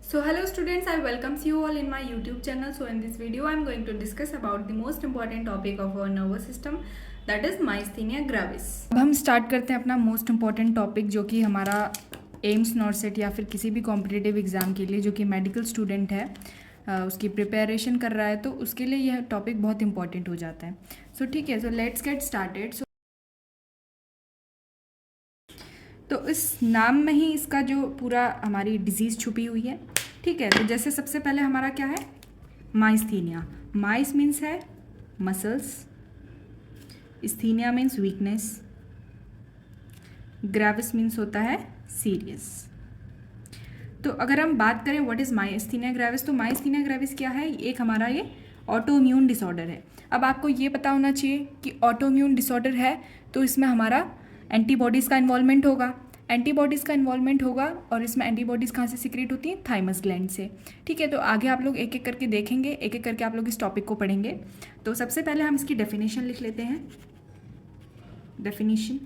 So hello students, I welcome you all in my YouTube channel. So in this video I am going to discuss about the most important topic of our nervous system, that is myasthenia gravis. अब हम start करते हैं अपना most important topic, जो कि हमारा AIIMS नॉर्सेट या फिर किसी भी कॉम्पिटिटिव एग्ज़ाम के लिए जो कि मेडिकल स्टूडेंट है उसकी प्रिपरेशन कर रहा है, तो उसके लिए यह टॉपिक बहुत इंपॉर्टेंट हो जाता है. सो ठीक है, सो लेट्स गेट स्टार्टेड. तो इस नाम में ही इसका जो पूरा हमारी डिजीज़ छुपी हुई है. ठीक है, तो जैसे सबसे पहले हमारा क्या है, माइस्थीनिया. माइस मीन्स है muscles, sthenia means weakness, gravis means होता है सीरियस. तो अगर हम बात करें व्हाट इज़ माइस्थीनिया ग्रेविस, तो माइस्थीनिया ग्रेविस क्या है, एक हमारा ये ऑटोइम्यून डिसऑर्डर है. अब आपको ये पता होना चाहिए कि ऑटोइम्यून डिसऑर्डर है तो इसमें हमारा एंटीबॉडीज़ का इन्वॉल्वमेंट होगा. एंटीबॉडीज़ का इन्वॉल्वमेंट होगा और इसमें एंटीबॉडीज़ कहाँ से सीक्रेट होती हैं, थाइमस ग्लैंड से. ठीक है, तो आगे आप लोग एक एक करके देखेंगे, एक एक करके आप लोग इस टॉपिक को पढ़ेंगे. तो सबसे पहले हम इसकी डेफिनेशन लिख लेते हैं. डेफिनेशन,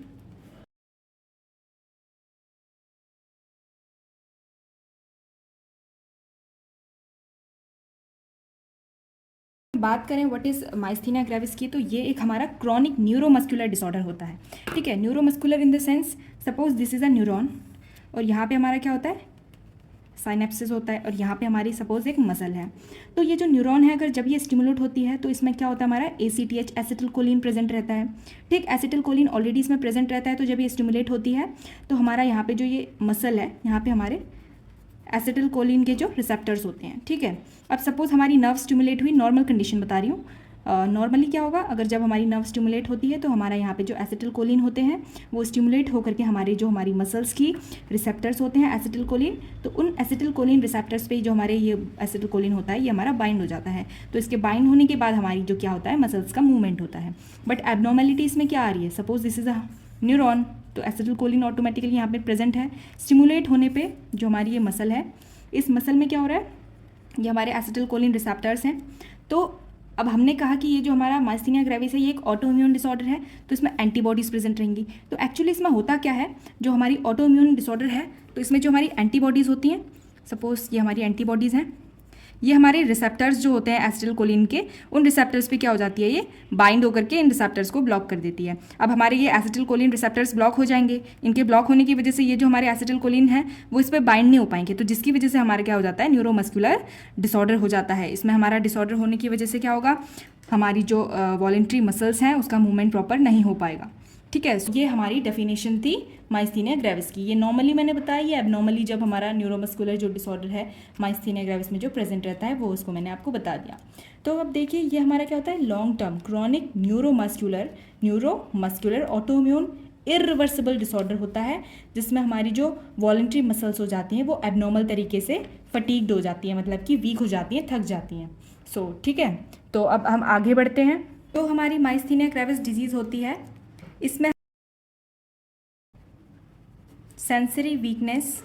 बात करें व्हाट इज़ माइस्थीनिया ग्रेविस की, तो ये एक हमारा क्रॉनिक न्यूरोमस्कुलर डिसऑर्डर होता है. ठीक है, neuromuscular in the sense, suppose this is a neuron और यहाँ पे हमारा क्या होता है, साइनेप्सिस होता है, और यहाँ पे हमारी सपोज एक मसल है. तो ये जो न्यूरॉन है, अगर जब ये स्टिमुलेट होती है तो इसमें क्या होता है, हमारा ACTH एसिटिलकोलिन प्रेजेंट रहता है. ठीक, एसिटिलकोलिन ऑलरेडी इसमें प्रेजेंट रहता है. तो जब ये स्टिमुलेट होती है तो हमारा यहाँ पे जो ये मसल है, यहाँ पे हमारे एसिटिलकोलिन के जो रिसेप्टर्स होते हैं. ठीक है, अब सपोज हमारी नर्व स्टिमुलेट हुई, नॉर्मल कंडीशन बता रही हूँ. नॉर्मली क्या होगा, अगर जब हमारी नर्व स्टिमुलेट होती है तो हमारा यहाँ पे जो एसिटिलकोलिन होते हैं वो स्टिमुलेट होकर के हमारी जो हमारी मसल्स की रिसेप्टर्स होते हैं एसिटिलकोलिन, तो उन एसिटिलकोलिन रिसेप्टर्स पे जो हमारे ये एसिटिलकोलिन होता है ये हमारा बाइंड हो जाता है. तो इसके बाइंड होने के बाद हमारी जो क्या होता है, मसल्स का मूवमेंट होता है. बट एबनॉर्मेलिटी इसमें क्या आ रही है, suppose this is a neuron, तो एसिटिलकोलिन ऑटोमेटिकली यहाँ पे प्रेजेंट है. स्टिमुलेट होने पे जो हमारी ये मसल है, इस मसल में क्या हो रहा है, ये हमारे एसिटिलकोलिन रिसेप्टर्स हैं. तो अब हमने कहा कि ये जो हमारा माइस्थीनिया ग्रेविस है ये एक ऑटोइम्यून डिसऑर्डर है, तो इसमें एंटीबॉडीज़ प्रेजेंट रहेंगी. तो एक्चुअली इसमें होता क्या है, जो हमारी ऑटोइम्यून डिसऑर्डर है तो इसमें जो हमारी एंटीबॉडीज़ होती हैं, सपोज ये हमारी एंटीबॉडीज़ हैं, ये हमारे रिसेप्टर्स जो होते हैं एसिटिलकोलिन के, उन रिसेप्टर्स पे क्या हो जाती है, ये बाइंड होकर के इन रिसेप्टर्स को ब्लॉक कर देती है. अब हमारे ये एसिटिलकोलिन रिसेप्टर्स ब्लॉक हो जाएंगे. इनके ब्लॉक होने की वजह से ये जो हमारे एसिटिलकोलिन है वो इस पर बाइंड नहीं हो पाएंगे, तो जिसकी वजह से हमारा क्या हो जाता है, न्यूरोमस्कुलर डिसऑर्डर हो जाता है. इसमें हमारा डिसऑर्डर होने की वजह से क्या होगा, हमारी जो वॉलेंट्री मसल्स हैं उसका मूवमेंट प्रॉपर नहीं हो पाएगा. ठीक है, ये हमारी डेफिनेशन थी माइस्थीनिया ग्रेविस की. ये नॉर्मली मैंने बताया, ये एबनॉर्मली जब हमारा न्यूरोमस्कुलर जो डिसऑर्डर है माइस्थीनिया ग्रेविस में जो प्रेजेंट रहता है वो उसको मैंने आपको बता दिया. तो अब देखिए ये हमारा क्या होता है, long term chronic neuromuscular autoimmune irreversible disorder होता है, जिसमें हमारी जो वॉलेंट्री मसल्स हो जाती हैं वो एबनॉर्मल तरीके से फटीग्ड हो जाती हैं, मतलब कि वीक हो जाती हैं, थक जाती हैं. सो ठीक है, तो अब हम आगे बढ़ते हैं. तो हमारी माइस्थीनिया ग्रेविस डिजीज़ होती है, इसमें सेंसरी वीकनेस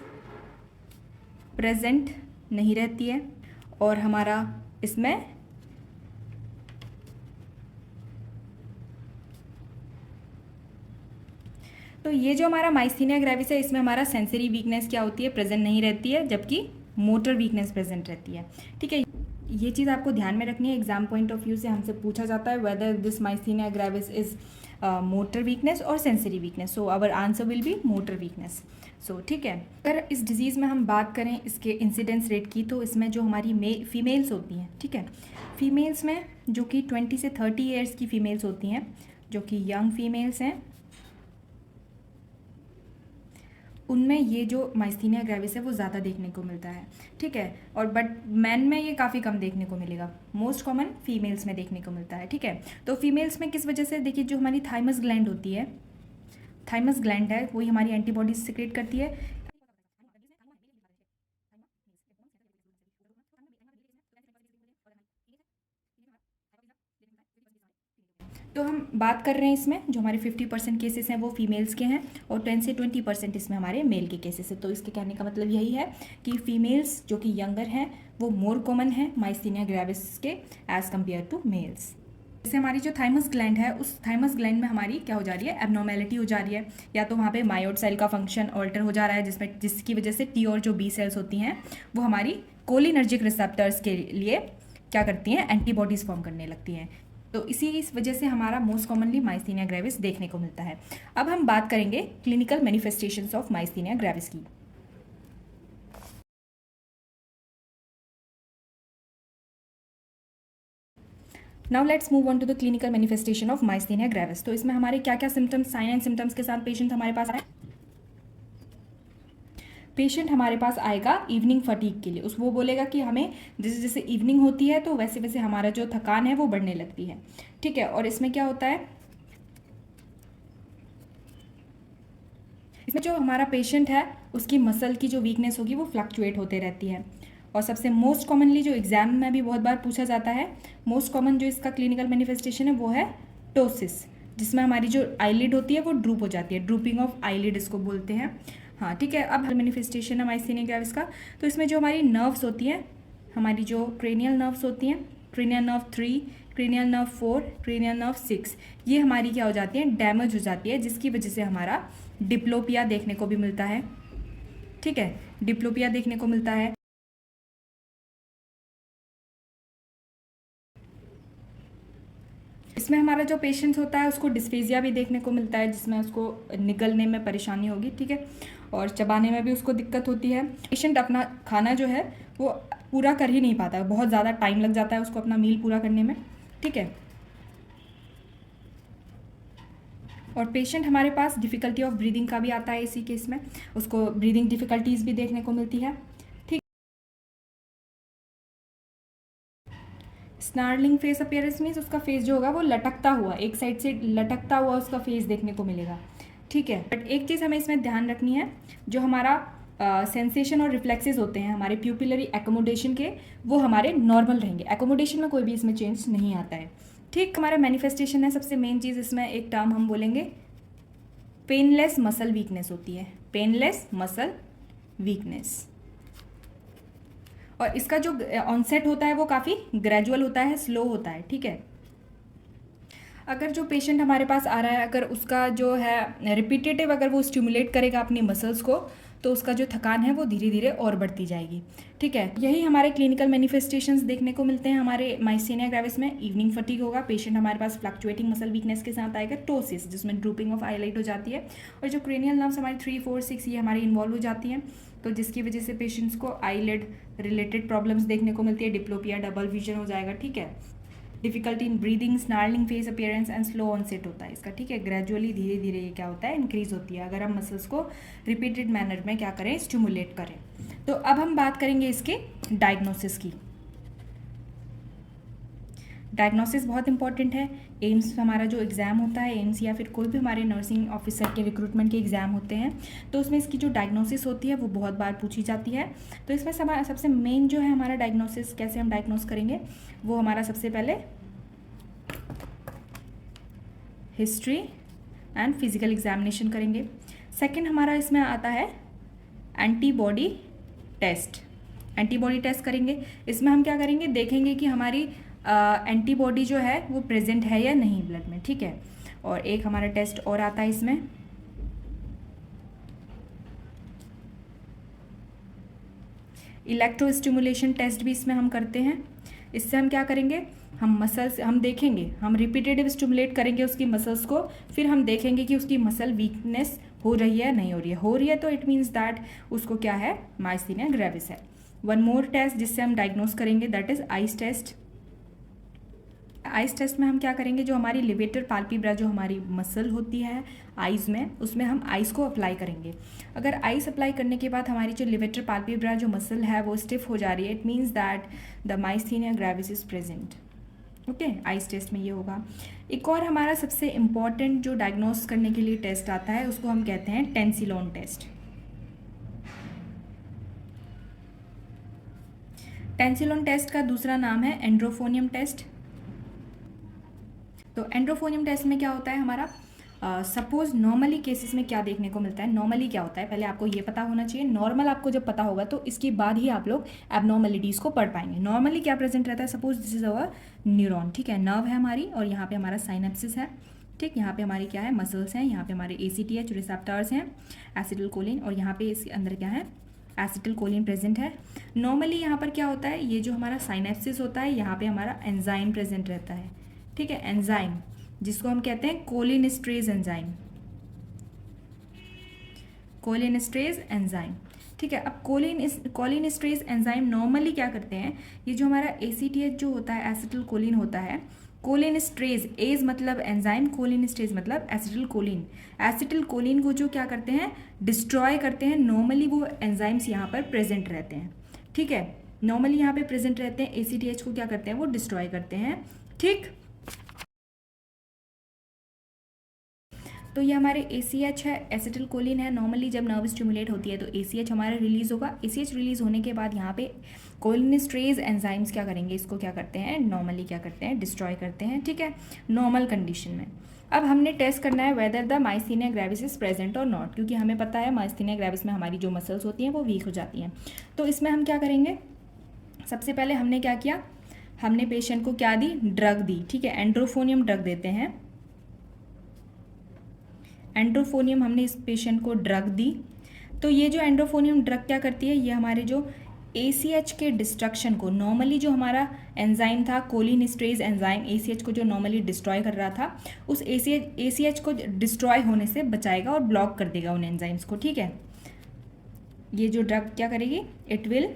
प्रेजेंट नहीं रहती है और हमारा इसमें तो ये जो हमारा माइस्थीनिया ग्रेविस है इसमें हमारा सेंसरी वीकनेस क्या होती है, प्रेजेंट नहीं रहती है, जबकि मोटर वीकनेस प्रेजेंट रहती है. ठीक है, ये चीज़ आपको ध्यान में रखनी है. एग्जाम पॉइंट ऑफ व्यू से हमसे पूछा जाता है whether this myasthenia gravis is motor weakness और sensory weakness. So our answer will be motor weakness. So ठीक है, अगर इस डिजीज़ में हम बात करें इसके इंसिडेंस रेट की, तो इसमें जो हमारी फीमेल्स होती हैं, ठीक है, फीमेल्स में जो कि 20 से 30 ईयर्स की फीमेल्स होती हैं, जो कि यंग फीमेल्स हैं, उनमें ये जो माइस्थीनिया ग्रेविस है वो ज़्यादा देखने को मिलता है. ठीक है, और बट मैन में ये काफ़ी कम देखने को मिलेगा. मोस्ट कॉमन फीमेल्स में देखने को मिलता है. ठीक है, तो फीमेल्स में किस वजह से, देखिए जो हमारी थाइमस ग्लैंड होती है, थाइमस ग्लैंड है वही हमारी एंटीबॉडीज सिक्रेट करती है. तो हम बात कर रहे हैं इसमें जो हमारे 50% केसेस हैं वो फीमेल्स के हैं और 10 से 20% इसमें हमारे मेल के केसेस हैं. तो इसके कहने का मतलब यही है कि फीमेल्स जो कि यंगर हैं वो मोर कॉमन है माइस्थीनिया ग्रेविस के एज़ कम्पेयर टू मेल्स. जैसे हमारी जो थाइमस ग्लैंड है, उस थाइमस ग्लैंड में हमारी क्या हो जा रही है, एबनॉर्मेलिटी हो जा रही है, या तो वहाँ पे मायोड सेल का फंक्शन ऑल्टर हो जा रहा है, जिसकी वजह से टी और जो बी सेल्स होती हैं वो हमारी कोलिनर्जिक रिसेप्टर्स के लिए क्या करती हैं, एंटीबॉडीज़ फॉर्म करने लगती हैं। तो इस वजह से हमारा मोस्ट कॉमनली माइस्थीनिया ग्रेविस देखने को मिलता है। अब हम बात करेंगे clinical manifestations of myasthenia gravis की। Now let's move on to the clinical manifestation of myasthenia gravis. तो इसमें हमारे क्या क्या सिम्टम्स, साइन एंड सिम्टम्स के साथ पेशेंट हमारे पास आए। पेशेंट हमारे पास आएगा इवनिंग फटीग के लिए, वो बोलेगा कि हमें जैसे जैसे इवनिंग होती है तो वैसे वैसे हमारा जो थकान है वो बढ़ने लगती है, ठीक है। और इसमें क्या होता है, इसमें जो हमारा पेशेंट है उसकी मसल की जो वीकनेस होगी वो फ्लक्चुएट होते रहती है। और सबसे मोस्ट कॉमनली जो एग्जाम में भी बहुत बार पूछा जाता है, मोस्ट कॉमन जो इसका क्लिनिकल मैनिफेस्टेशन है वो है टोसिस, जिसमें हमारी जो आईलिड होती है वो ड्रूप हो जाती है, ड्रूपिंग ऑफ आईलिड इसको बोलते हैं। हाँ ठीक है। अब मैनिफेस्टेशन है माइस्थीनिया ग्रेविस का। तो इसमें जो हमारी नर्व्स होती हैं, हमारी जो क्रेनियल नर्व्स होती हैं, cranial nerve 3, cranial nerve 4, cranial nerve 6, ये हमारी क्या हो जाती है, डैमेज हो जाती है, जिसकी वजह से हमारा डिप्लोपिया देखने को भी मिलता है, ठीक है, डिप्लोपिया देखने को मिलता है। इसमें हमारा जो पेशेंट होता है उसको डिस्फेजिया भी देखने को मिलता है, जिसमें उसको निगलने में परेशानी होगी, ठीक है, और चबाने में भी उसको दिक्कत होती है। पेशेंट अपना खाना जो है वो पूरा कर ही नहीं पाता है, बहुत ज़्यादा टाइम लग जाता है उसको अपना मील पूरा करने में, ठीक है। और पेशेंट हमारे पास डिफ़िकल्टी ऑफ ब्रीदिंग का भी आता है, इसी केस में उसको ब्रीदिंग डिफ़िकल्टीज़ भी देखने को मिलती है, ठीक। स्नार्लिंग फेस अपीयरेंस मीन्स उसका फेस जो होगा वो लटकता हुआ, एक साइड से लटकता हुआ उसका फेस देखने को मिलेगा, ठीक है। बट एक चीज़ हमें इसमें ध्यान रखनी है, जो हमारा सेंसेशन और रिफ्लेक्सेस होते हैं हमारे प्यूपिलरी एकोमोडेशन के, वो हमारे नॉर्मल रहेंगे, एकोमोडेशन में कोई भी इसमें चेंज नहीं आता है, ठीक। हमारा मैनिफेस्टेशन है, सबसे मेन चीज़ इसमें एक टर्म हम बोलेंगे पेनलेस मसल वीकनेस होती है, पेनलेस मसल वीकनेस। और इसका जो ऑनसेट होता है वो काफ़ी ग्रेजुअल होता है, स्लो होता है, ठीक है। अगर जो पेशेंट हमारे पास आ रहा है, अगर उसका जो है रिपीटेटिव अगर वो स्टिमुलेट करेगा अपनी मसल्स को, तो उसका जो थकान है वो धीरे धीरे और बढ़ती जाएगी, ठीक है। यही हमारे क्लिनिकल मैनिफेस्टेशंस देखने को मिलते हैं हमारे माइस्थीनिया ग्रेविस में। इवनिंग फटीग होगा, पेशेंट हमारे पास फ्लक्चुएटिंग मसल वीकनेस के साथ आएगा, टोसिस जिसमें ड्रूपिंग ऑफ आईलाइट हो जाती है, और जो क्रेनियल नर्व्स हमारी 3, 4, 6 ये हमारी इन्वॉल्व हो जाती हैं, तो जिसकी वजह से पेशेंट्स को आईलिड रिलेटेड प्रॉब्लम्स देखने को मिलती है, डिप्लोपिया, डबल विजन हो जाएगा, ठीक है। Difficulty in breathing, snarling face appearance and slow onset होता है इसका, ठीक है। ग्रेजुअली धीरे धीरे ये क्या होता है, इंक्रीज होती है अगर हम मसल्स को रिपीटेड मैनर में क्या करें, स्टिमुलेट करें। तो अब हम बात करेंगे इसके डायग्नोसिस की। डायग्नोसिस बहुत इंपॉर्टेंट है। एम्स हमारा जो एग्ज़ाम होता है, एम्स या फिर कोई भी हमारे नर्सिंग ऑफिसर के रिक्रूटमेंट के एग्ज़ाम होते हैं, तो उसमें इसकी जो डायग्नोसिस होती है वो बहुत बार पूछी जाती है। तो इसमें सबसे मेन जो है हमारा डायग्नोसिस, कैसे हम डायग्नोस करेंगे, वो हमारा सबसे पहले हिस्ट्री एंड फिजिकल एग्जामिनेशन करेंगे। सेकंड हमारा इसमें आता है एंटीबॉडी टेस्ट। एंटीबॉडी टेस्ट करेंगे, इसमें हम क्या करेंगे, देखेंगे कि हमारी एंटीबॉडी जो है वो प्रेजेंट है या नहीं ब्लड में, ठीक है। और एक हमारा टेस्ट और आता है इसमें, इलेक्ट्रोस्टिमुलेशन टेस्ट भी इसमें हम करते हैं। इससे हम क्या करेंगे, हम मसल्स हम देखेंगे, हम रिपीटेटिव स्टिमुलेट करेंगे उसकी मसल्स को, फिर हम देखेंगे कि उसकी मसल वीकनेस हो रही है नहीं हो रही है तो इट मीन्स दैट उसको क्या है, माइस्थीनिया ग्रेविस है। वन मोर टेस्ट जिससे हम डायग्नोस करेंगे, that is ice test. Ice test में हम क्या करेंगे, जो हमारी लिवेटर पाल्पेब्रा जो हमारी मसल होती है आइज़ में, उसमें हम आइस को अप्लाई करेंगे। अगर आइस अप्लाई करने के बाद हमारी जो लिवेटर पाल्पेब्रा जो मसल है वो स्टिफ हो जा रही है, it means that the myasthenia gravis is present, okay. Ice test में ये होगा। एक और हमारा सबसे इम्पॉर्टेंट जो डायग्नोस करने के लिए टेस्ट आता है, उसको हम कहते हैं टेंसिलोन टेस्ट। टेंसिलोन टेस्ट का दूसरा नाम है एंड्रोफोनियम टेस्ट। तो एंड्रोफोनियम टेस्ट में क्या होता है, हमारा सपोज नॉर्मली केसेस में क्या देखने को मिलता है, नॉर्मली क्या होता है पहले आपको ये पता होना चाहिए। नॉर्मल आपको जब पता होगा तो इसके बाद ही आप लोग एबनॉर्मलिटीज़ को पढ़ पाएंगे। नॉर्मली क्या प्रेजेंट रहता है, suppose this is our neuron, ठीक है, नर्व है हमारी, और यहाँ पे हमारा साइनेप्सिस है, ठीक, यहाँ पे हमारी क्या है, मसल्स हैं, यहाँ पे हमारे ACTH रिसेप्टर्स हैं, एसिटिल कोलिन, और यहाँ पे इसके अंदर क्या है, एसिटिल कोलिन प्रेजेंट है। नॉर्मली यहाँ पर क्या होता है, ये जो हमारा साइनेप्सिस होता है यहाँ पे हमारा एंजाइम प्रेजेंट रहता है, ठीक है, एंजाइम जिसको हम कहते हैं कोलिनेस्ट्रेज एंजाइम, कोलिनेस्ट्रेज एंजाइम, ठीक है। अब कोलिनेस्ट्रेज एंजाइम नॉर्मली क्या करते हैं, ये जो हमारा ACTH जो होता है, एसिटिल कोलिन होता है, कोलिनेस्ट्रेज, एज मतलब एंजाइम, कोलिनेस्ट्रेज मतलब एसिटिल कोलिन, एसिटिल कोलिन को जो क्या करते हैं, डिस्ट्रॉय करते हैं। नॉर्मली वो एंजाइम्स यहाँ पर प्रेजेंट रहते हैं, ठीक है, नॉर्मली यहाँ पे प्रेजेंट रहते हैं। ACTH को क्या करते हैं, वो डिस्ट्रॉय करते हैं, ठीक। तो ये हमारे ACH है, एसिटिल कोलिन है। नॉर्मली जब नर्व स्टिमुलेट होती है तो ACH हमारा रिलीज होगा। ACH रिलीज होने के बाद यहाँ पे कोलिनेस्ट्रेज एंजाइम्स क्या करेंगे, इसको क्या करते हैं, नॉर्मली क्या करते हैं, डिस्ट्रॉय करते हैं, ठीक है, नॉर्मल कंडीशन में। अब हमने टेस्ट करना है whether the myasthenia gravis is present और नॉट, क्योंकि हमें पता है माइस्थीनिया ग्रेविस में हमारी जो मसल्स होती हैं वो वीक हो जाती हैं। तो इसमें हम क्या करेंगे, सबसे पहले हमने क्या किया, हमने पेशेंट को क्या दी, ड्रग दी, ठीक है, एंड्रोफोनियम ड्रग देते हैं, एंड्रोफोनियम हमने इस पेशेंट को ड्रग दी। तो ये जो एंड्रोफोनियम ड्रग क्या करती है, ये हमारे जो ACH के डिस्ट्रक्शन को, नॉर्मली जो हमारा एंजाइम था कोलिनेस्ट्रेज एंजाइम, ACH को जो नॉर्मली डिस्ट्रॉय कर रहा था, उस ACH को डिस्ट्रॉय होने से बचाएगा और ब्लॉक कर देगा उन एंजाइम्स को, ठीक है। ये जो ड्रग क्या करेगी, इट विल,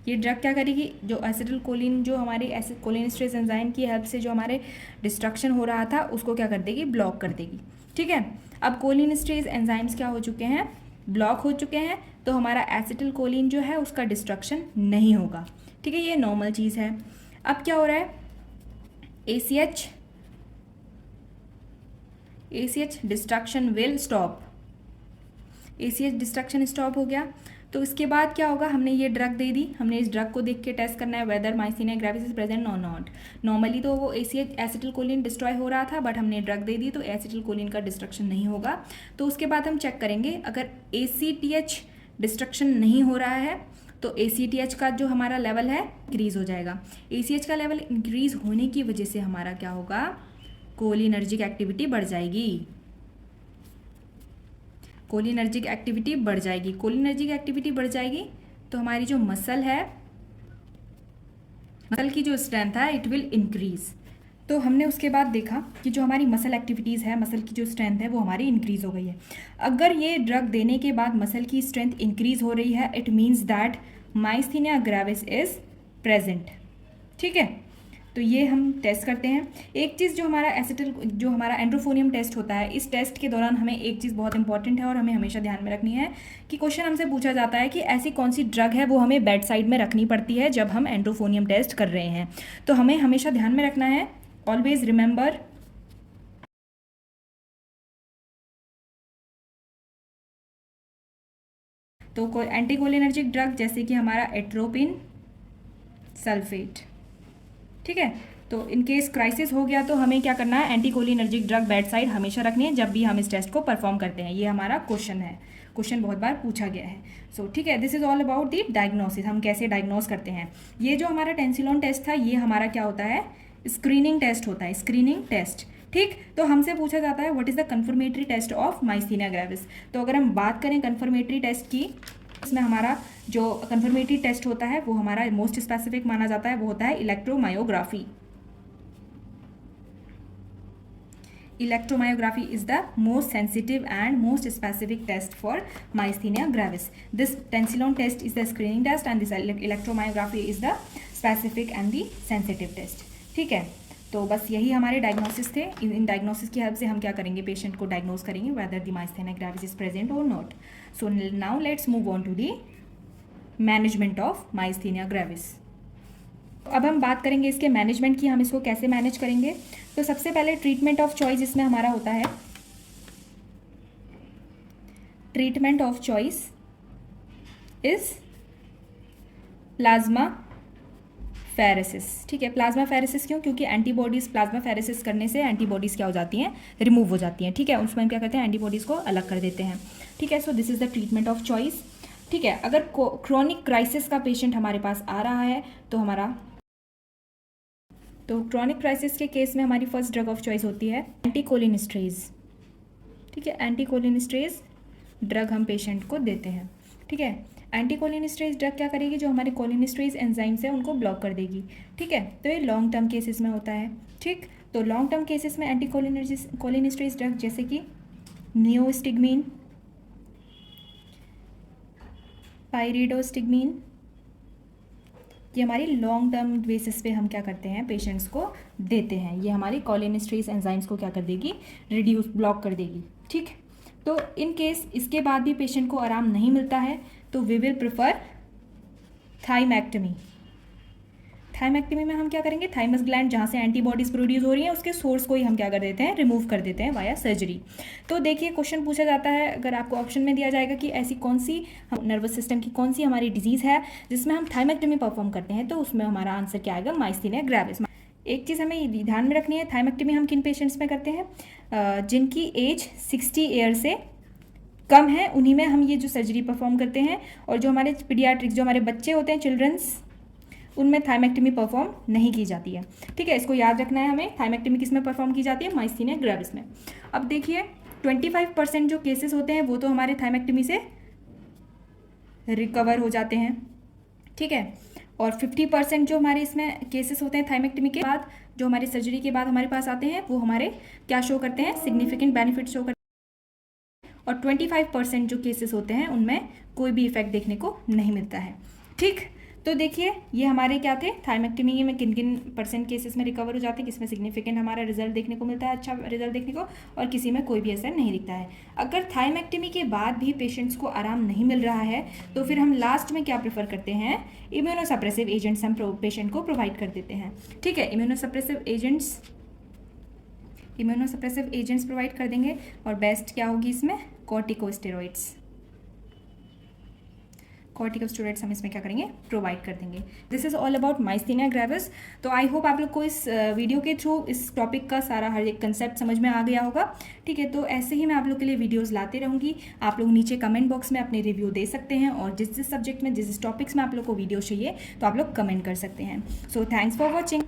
ये ड्रग क्या करेगी, जो एसिटिल कोलिन जो हमारे एसिड कोलिनेस्ट्रेज एंजाइम की हेल्प से जो हमारे डिस्ट्रक्शन हो रहा था उसको क्या कर देगी, ब्लॉक कर देगी, ठीक है। अब कोलिनेस्ट्रेज एंजाइम्स क्या हो चुके हैं, ब्लॉक हो चुके हैं, तो हमारा एसिटिल कोलिन जो है उसका डिस्ट्रक्शन नहीं होगा, ठीक है, ये नॉर्मल चीज़ है। अब क्या हो रहा है, ACH destruction will stop, ACH destruction stop हो गया। तो इसके बाद क्या होगा, हमने ये ड्रग दे दी, हमने इस ड्रग को देख के टेस्ट करना है whether myasthenia gravis is present और नॉट। नॉर्मली तो वो ACH एसिटिल कोलिन डिस्ट्रॉय हो रहा था, बट हमने ड्रग दे दी तो एसिटिल कोलिन का डिस्ट्रक्शन नहीं होगा। तो उसके बाद हम चेक करेंगे, अगर ACTH डिस्ट्रक्शन नहीं हो रहा है तो ACTH का जो हमारा लेवल है इंक्रीज हो जाएगा। ACH का लेवल इंक्रीज होने की वजह से हमारा क्या होगा, कोलिनर्जिक एक्टिविटी बढ़ जाएगी, कोलिनर्जिक एक्टिविटी बढ़ जाएगी। कोलिनर्जिक एक्टिविटी बढ़ जाएगी तो हमारी जो मसल है, मसल की जो स्ट्रेंथ है, इट विल इंक्रीज। तो हमने उसके बाद देखा कि जो हमारी मसल एक्टिविटीज़ है, मसल की जो स्ट्रेंथ है वो हमारी इंक्रीज हो गई है। अगर ये ड्रग देने के बाद मसल की स्ट्रेंथ इंक्रीज हो रही है, it means that myasthenia gravis is present, ठीक है। तो ये हम टेस्ट करते हैं। एक चीज़ जो हमारा जो हमारा एंड्रोफोनियम टेस्ट होता है, इस टेस्ट के दौरान हमें एक चीज़ बहुत इंपॉर्टेंट है और हमें हमेशा ध्यान में रखनी है कि क्वेश्चन हमसे पूछा जाता है कि ऐसी कौन सी ड्रग है वो हमें बेड साइड में रखनी पड़ती है जब हम एंड्रोफोनियम टेस्ट कर रहे हैं। तो हमें हमेशा ध्यान में रखना है, ऑलवेज रिमेंबर तो कोई एंटीकोलिनर्जिक ड्रग जैसे कि हमारा एट्रोपिन सल्फेट, ठीक है। तो इन केस क्राइसिस हो गया तो हमें क्या करना है, एंटीकोलिनर्जिक ड्रग बेड साइड हमेशा रखनी है जब भी हम इस टेस्ट को परफॉर्म करते हैं। ये हमारा क्वेश्चन है, क्वेश्चन बहुत बार पूछा गया है। सो ठीक है, this is all about the diagnosis, हम कैसे डायग्नोस करते हैं। ये जो हमारा टेंसिलॉन टेस्ट था, ये हमारा क्या होता है, स्क्रीनिंग टेस्ट होता है, स्क्रीनिंग टेस्ट, ठीक। तो हमसे पूछा जाता है what is the confirmatory test of myasthenia gravis. तो अगर हम बात करें कंफर्मेटरी टेस्ट की, इसमें हमारा जो कंफर्मेटरी टेस्ट होता है वो हमारा मोस्ट स्पेसिफिक माना जाता है, वो होता है electromyography. Electromyography is the most sensitive and most specific test for myasthenia gravis. This tensilon test is the screening test and this electromyography is the specific and the sensitive test. ठीक है, तो बस यही हमारे डायग्नोसिस थे। In diagnosis की help से हम क्या करेंगे, पेशेंट को डायग्नोस करेंगे whether the myasthenia gravis is present or not. So now let's move on to the management of myasthenia gravis. अब हम बात करेंगे इसके मैनेजमेंट की, हम इसको कैसे मैनेज करेंगे। तो सबसे पहले ट्रीटमेंट ऑफ चॉइस इसमें हमारा होता है, treatment of choice is plasma pheresis, ठीक है। प्लाज्मा फेरेसिस क्यों? क्योंकि एंटीबॉडीज़ प्लाज्मा फेरेसिस करने से एंटीबॉडीज़ क्या हो जाती हैं, रिमूव हो जाती हैं, ठीक है। उसमें हम क्या करते हैं, एंटीबॉडीज़ को अलग कर देते हैं, ठीक है। So this is the treatment of choice, ठीक है। अगर क्रोनिक क्राइसिस का पेशेंट हमारे पास आ रहा है तो क्रोनिक क्राइसिस के केस में हमारी फर्स्ट ड्रग ऑफ चॉइस होती है एंटीकोलिनिस्ट्रेज, ठीक है। एंटीकोलिनिस्ट्रेज ड्रग हम पेशेंट को देते हैं, ठीक है। एंटीकोलिनिस्ट्रेज ड्रग क्या करेगी, जो हमारे कोलिनिस्ट्रेज एंजाइम्स है उनको ब्लॉक कर देगी, ठीक है। तो ये लॉन्ग टर्म केसेस में होता है, ठीक। तो लॉन्ग टर्म केसेस में एंटीकोलिनिस्ट्रेज ड्रग जैसे कि नियोस्टिग्मीन, पाइरिडोस्टिग्मीन, ये हमारी लॉन्ग टर्म बेसिस पे हम क्या करते हैं, पेशेंट्स को देते हैं। ये हमारी कोलिनिस्ट्रेज एंजाइम्स को क्या कर देगी, रिड्यूस, ब्लॉक कर देगी, ठीक। तो इन केस इसके बाद भी पेशेंट को आराम नहीं मिलता है तो वी विल प्रेफर थाइमैक्टमी। थाइमैक्टमी में हम क्या करेंगे, थाइमस ग्लैंड जहाँ से एंटीबॉडीज़ प्रोड्यूस हो रही हैं उसके सोर्स को ही हम क्या कर देते हैं, रिमूव कर देते हैं वाया सर्जरी। तो देखिए क्वेश्चन पूछा जाता है, अगर आपको ऑप्शन में दिया जाएगा कि ऐसी कौन सी नर्वस सिस्टम की कौन सी हमारी डिजीज़ है जिसमें हम थाइमैक्टमी परफॉर्म करते हैं, तो उसमें हमारा आंसर क्या आएगा, माइस्थीनिया ग्रेविस। एक चीज़ हमें ये ध्यान में रखनी है, थाइमैक्टमी हम किन पेशेंट्स में करते हैं, जिनकी एज 60 ईयर से कम है, उन्हीं में हम ये जो सर्जरी परफॉर्म करते हैं। और जो हमारे पीडियाट्रिक्स, जो हमारे बच्चे होते हैं, चिल्ड्रंस, उनमें थाइमैक्टमी परफॉर्म नहीं की जाती है, ठीक है। इसको याद रखना है हमें। थाइमैक्टमी किस में परफॉर्म की जाती है, माइस्थीनिया ग्रेविस में। अब देखिए 25% जो केसेस होते हैं वो तो हमारे थाइमैक्टमी से रिकवर हो जाते हैं, ठीक है। और 50% जो हमारे इसमें केसेस होते हैं थाइमैक्टमी के बाद, जो हमारी सर्जरी के बाद हमारे पास आते हैं, वो हमारे क्या शो करते हैं, सिग्निफिकेंट बेनिफिट शो करते हैं। और 25% जो केसेस होते हैं उनमें कोई भी इफेक्ट देखने को नहीं मिलता है, ठीक। तो देखिए ये हमारे क्या थे, थाइमैक्टमी में किन किन % केसेस में रिकवर हो जाते हैं, किसमें सिग्निफिकेंट हमारा रिजल्ट देखने को मिलता है, अच्छा रिजल्ट देखने को, और किसी में कोई भी असर नहीं दिखता है। अगर थाइमैक्टमी के बाद भी पेशेंट्स को आराम नहीं मिल रहा है तो फिर हम लास्ट में क्या प्रेफर करते हैं, इम्यूनोसप्रेसिव एजेंट्स हम पेशेंट को प्रोवाइड कर देते हैं, ठीक है। इम्यूनोसप्रेसिव एजेंट्स प्रोवाइड कर देंगे। और बेस्ट क्या होगी इसमें, कॉर्टिकोस्टेरॉइड्स हम इसमें क्या करेंगे, प्रोवाइड कर देंगे। This is all about myasthenia gravis. तो आई होप आप लोग को इस वीडियो के थ्रू इस टॉपिक का सारा हर एक कंसेप्ट समझ में आ गया होगा, ठीक है। तो ऐसे ही मैं आप लोग के लिए वीडियोस लाते रहूँगी। आप लोग नीचे कमेंट बॉक्स में अपने रिव्यू दे सकते हैं, और जिस जिस सब्जेक्ट में, जिस जिस टॉपिक्स में आप लोग को वीडियो चाहिए तो आप लोग कमेंट कर सकते हैं। So thanks for watching.